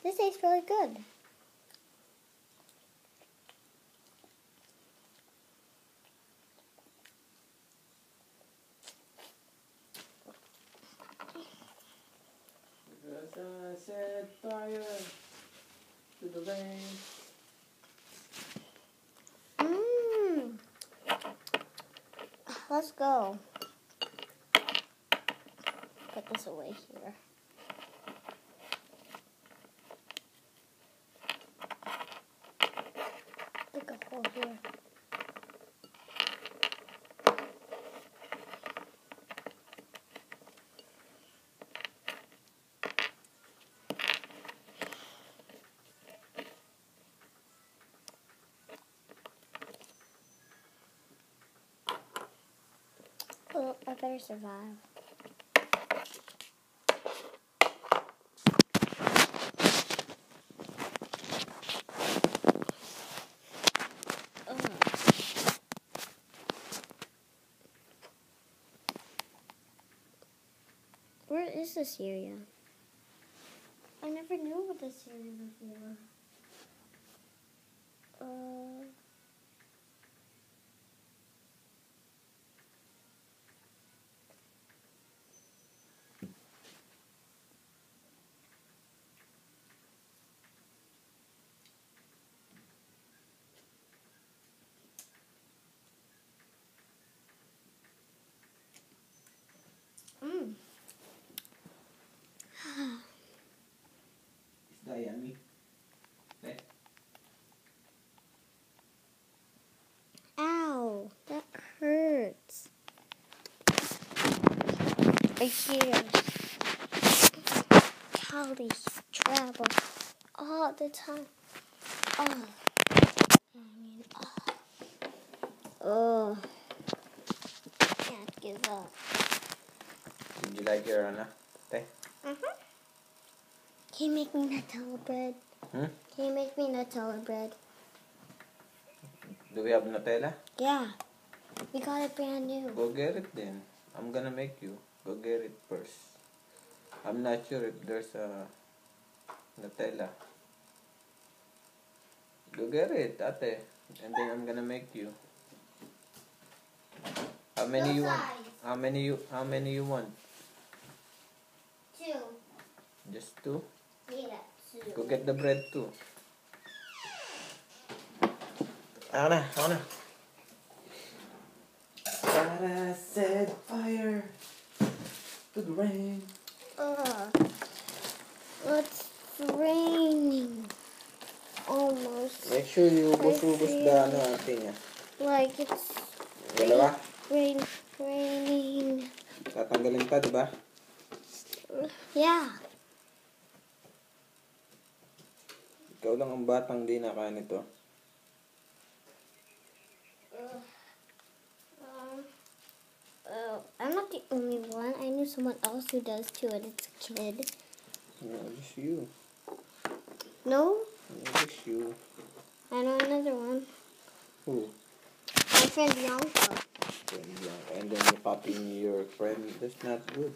This tastes really good. Because I set fire to the rain. Let's go. Put this away here. Dig a hole here. Oh, I better survive. Where is this area? I never knew what this area before. Is that yummy? Ow, that hurts. I hear Callie travel all the time. Can't give up. Did you like your te? Can you make me Nutella bread? Can you make me Nutella bread? Do we have Nutella? Yeah. We got it brand new. Go get it then. I'm gonna make you. Go get it first. I'm not sure if there's a Nutella. Go get it, ate. And then I'm gonna make you. How many you want? How many you want? 2. Just 2? Yeah, 2. Go get the bread too. Ako na. But I set fire to the rain. It's raining. Almost. Make sure you ubos-ubos the ate niya. Like it's Dalawa? raining. Tatanggalin pa, diba? Yeah. Ikaw lang ang batang di nakain ito. I'm not the only one. I knew someone else who does too, and it's a kid. No, just you. No? No, just you. I know another one. Who? My friend Bianca. And then you copying your friend. That's not good.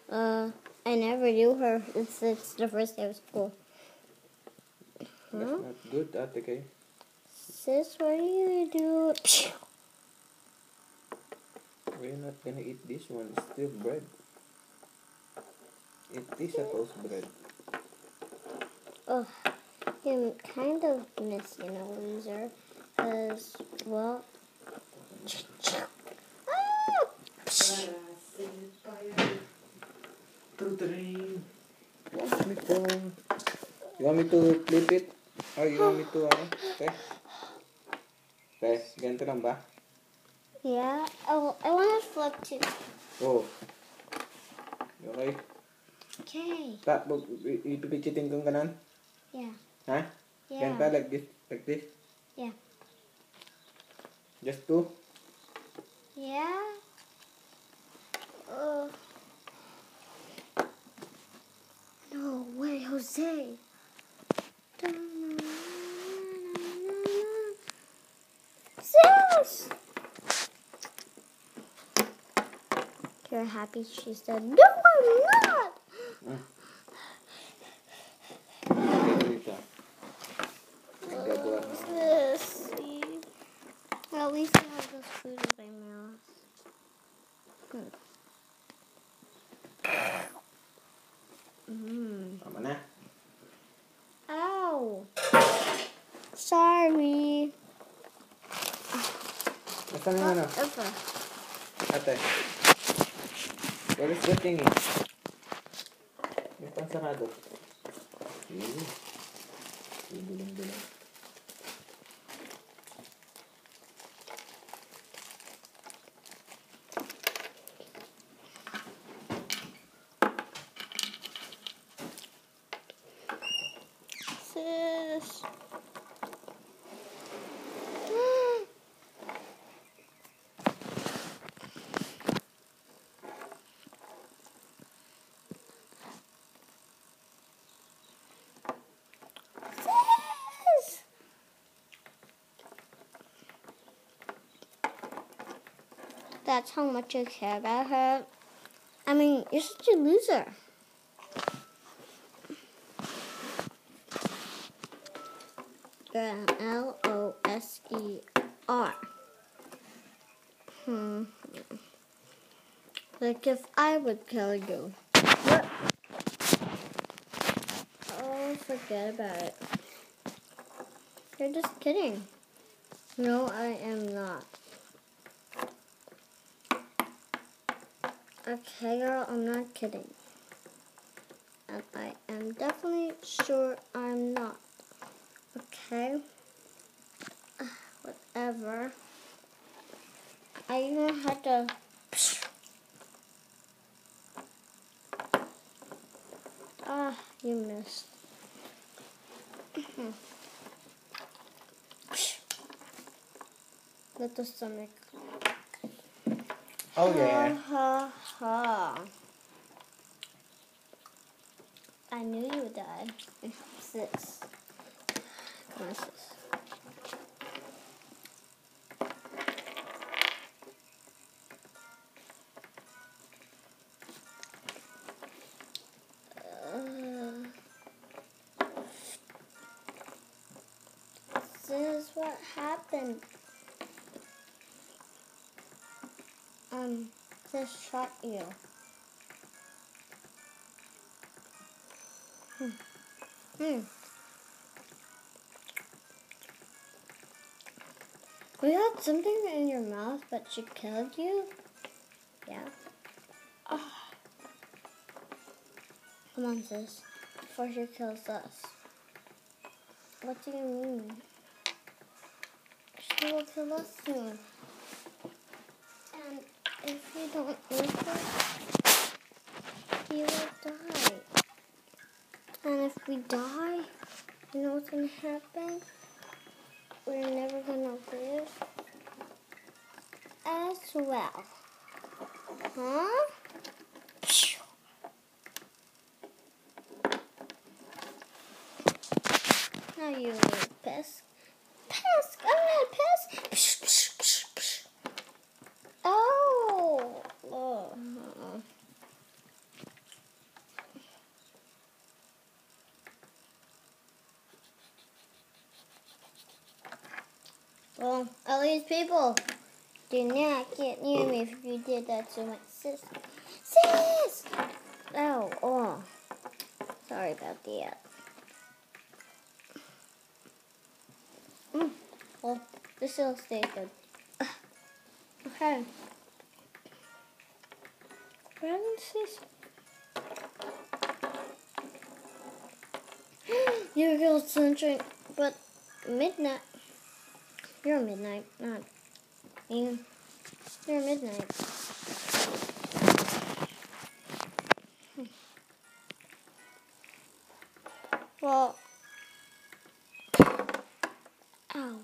I never knew her. It's the first day of school. That's not good, ate kay. Sis, what do you do? We're not gonna eat this one. It's still bread. It is a toast bread. Oh, you kind of miss, loser. Because, well... To the rain. You want me to flip it? Or you want me to, okay? Okay, ganito lang ba? Yeah. Oh, I want to flip too. Oh. Okay. Okay. Ipipichitin kong ganon? Yeah. Ha? Yeah. Ganito, like this? Like this? Yeah. Just 2? Yeah. No way, Jose. Sis! You're happy she said, no, I'm not! Sorry. Nasaan yung ano? Whatever. Ate. Where is the thingy? Yung pansarado. Sige. Dulang-dulang. Sis. Sis. That's how much you care about her. I mean, you're such a loser. You're an L-O-S-E-R. Like if I would kill you. What? Oh, forget about it. You're just kidding. No, I am not. Okay, girl, I'm not kidding. And I am definitely sure I'm not. Okay? Whatever. I even had to... Ah, you missed. Let the stomach. Oh yeah. Ha ha. I knew you would die. Sis. Come on, sis. Sis, what happened? Sis shot you. You had something in your mouth, but she killed you? Yeah. Oh. Come on, sis. Before she kills us. What do you mean? She will kill us soon. And if we don't live her, we will die. And if we die, you know what's going to happen? We're never going to live as well. Huh? Now you little piss. Piss! I'm not piss! Oh! Oh. Well, at least people do not get near me if you did that to my sister. Sis! Oh. Sorry about that. Well, this will stay good. Okay. When is this? You go sunshine, but midnight. You're midnight, not me. You're midnight. Well, ow.